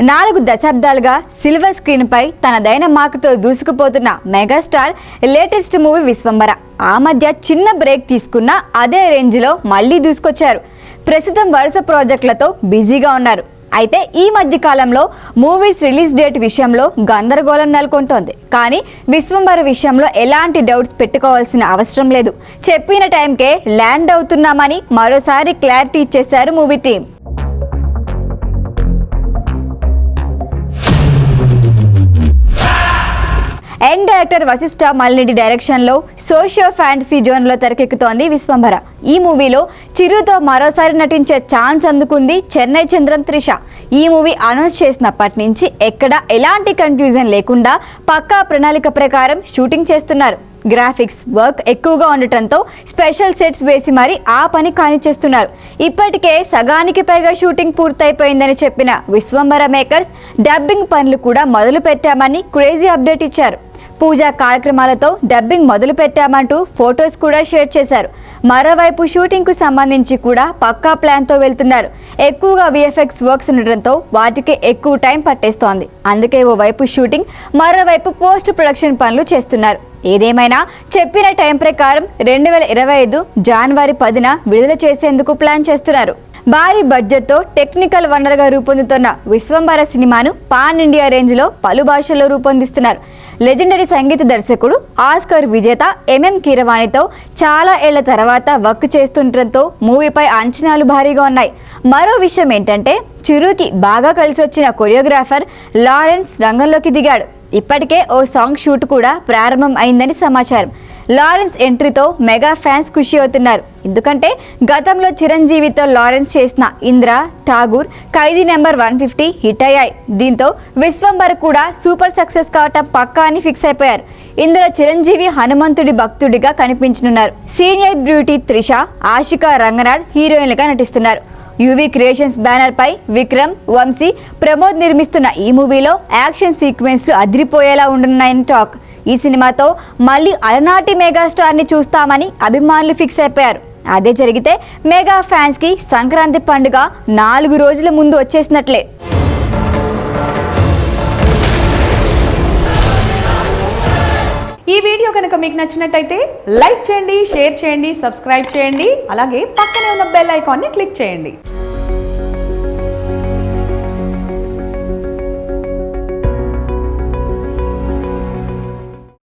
4 దశాబ్దాలుగా silver screen పై తనదైన మార్కుతో దూసుకుపోతున్న megastar latest movie Vishwambhara ఆ మధ్య చిన్న బ్రేక్ తీసుకున్న అదే రేంజ్ లో మళ్ళీ దూసుకొచ్చారు. ప్రస్తుతం వరుస ప్రాజెక్టులతో బిజీగా ఉన్నారు. అయితే ఈ మధ్య కాలంలో మూవీస్ రిలీజ్ డేట్ విషయంలో గందరగోళం నెలకొంటోంది. కానీ విశ్వంభర విషయంలో ఎలాంటి డౌట్స్ పెట్టుకోవాల్సిన అవసరం లేదు. చెప్పిన టైంకే ల్యాండ్ అవుతున్నామని మరోసారి క్లారిటీ ఇచ్చేశారు movie team. Young director Vashishta Mallireddy డైరెక్షన్లో సోషియో ఫ్యాంటసీ జోన్లో తెరకెక్కుతోంది విశ్వంభర. ఈ మూవీలో చిరుతో మరోసారి నటించే ఛాన్స్ అందుకుంది చెన్నై చంద్రం త్రిష. ఈ మూవీ అనౌన్స్ చేసినప్పటి నుంచి ఎక్కడ ఎలాంటి కన్ఫ్యూజన్ లేకుండా పక్కా ప్రణాళిక ప్రకారం షూటింగ్ చేస్తున్నారు. గ్రాఫిక్స్ వర్క్ ఎక్కువగా ఉండటంతో స్పెషల్ సెట్స్ వేసి మరి ఆ పని కానిచేస్తున్నారు. ఇప్పటికే సగానికి పైగా షూటింగ్ పూర్తయిపోయిందని చెప్పిన విశ్వంభర మేకర్స్ డబ్బింగ్ పనులు కూడా మొదలు పెట్టామని క్రేజీ అప్డేట్ ఇచ్చారు. పూజా కార్యక్రమాలతో డబ్బింగ్ మొదలు పెట్టామంటూ ఫొటోస్ కూడా షేర్ చేశారు. మరోవైపు షూటింగ్ కు సంబంధించి కూడా పక్కా ప్లాన్ తో వెళ్తున్నారు. ఎక్కువగా విఎఫ్ఎక్స్ వర్క్స్ ఉండటంతో వాటికి ఎక్కువ టైం పట్టేస్తోంది. అందుకే ఓ వైపు షూటింగ్, మరోవైపు పోస్ట్ ప్రొడక్షన్ పనులు చేస్తున్నారు. ఏదేమైనా చెప్పిన టైం ప్రకారం 2025 జనవరి 10న విడుదల చేసేందుకు ప్లాన్ చేస్తున్నారు. భారీ బడ్జెట్తో టెక్నికల్ వండర్గా రూపొందుతున్న విశ్వంభర సినిమాను పాన్ ఇండియా రేంజ్లో పలు భాషల్లో రూపొందిస్తున్నారు. లెజెండరీ సంగీత దర్శకుడు ఆస్కార్ విజేత ఎంఎం కీరవాణితో చాలా ఏళ్ల తర్వాత వర్క్ చేస్తుండటంతో మూవీపై అంచనాలు భారీగా ఉన్నాయి. మరో విషయం ఏంటంటే చిరుకి బాగా కలిసి వచ్చిన కొరియోగ్రాఫర్ లారెన్స్ రంగంలోకి దిగాడు. ఇప్పటికే ఓ సాంగ్ షూట్ కూడా ప్రారంభం అయిందని సమాచారం. లారెన్స్ ఎంట్రీతో మెగా ఫ్యాన్స్ ఖుషి అవుతున్నారు. ఎందుకంటే గతంలో చిరంజీవితో లారెన్స్ చేసిన ఇంద్ర, ఠాగూర్, ఖైదీ నెంబర్ 150 హిట్ అయ్యాయి. దీంతో విశ్వంభర్ కూడా సూపర్ సక్సెస్ కావటం పక్కా అని ఫిక్స్ అయిపోయారు. ఇందులో చిరంజీవి హనుమంతుడి భక్తుడిగా కనిపించనున్నారు. సీనియర్ బ్యూటీ త్రిష, ఆషికా రంగనాథ్ హీరోయిన్లుగా నటిస్తున్నారు. యువి క్రియేషన్స్ బ్యానర్ పై విక్రమ్, వంశీ, ప్రమోద్ నిర్మిస్తున్న ఈ మూవీలో యాక్షన్ సీక్వెన్స్లు అదిరిపోయేలా ఉండనున్నాయని టాక్. ఈ సినిమాతో మళ్ళీ అలనాటి మెగాస్టార్ ని చూస్తామని అభిమానులు ఫిక్స్ అయిపోయారు. అదే జరిగితే మెగా ఫ్యాన్స్ కి సంక్రాంతి పండుగ 4 రోజుల ముందు వచ్చేసినట్లే. ఈ వీడియో కనుక మీకు నచ్చినట్టయితే లైక్ చేయండి, షేర్ చేయండి, సబ్స్క్రైబ్ చేయండి. అలాగే పక్కనే ఉన్న బెల్ ఐకాన్ని క్లిక్ చేయండి.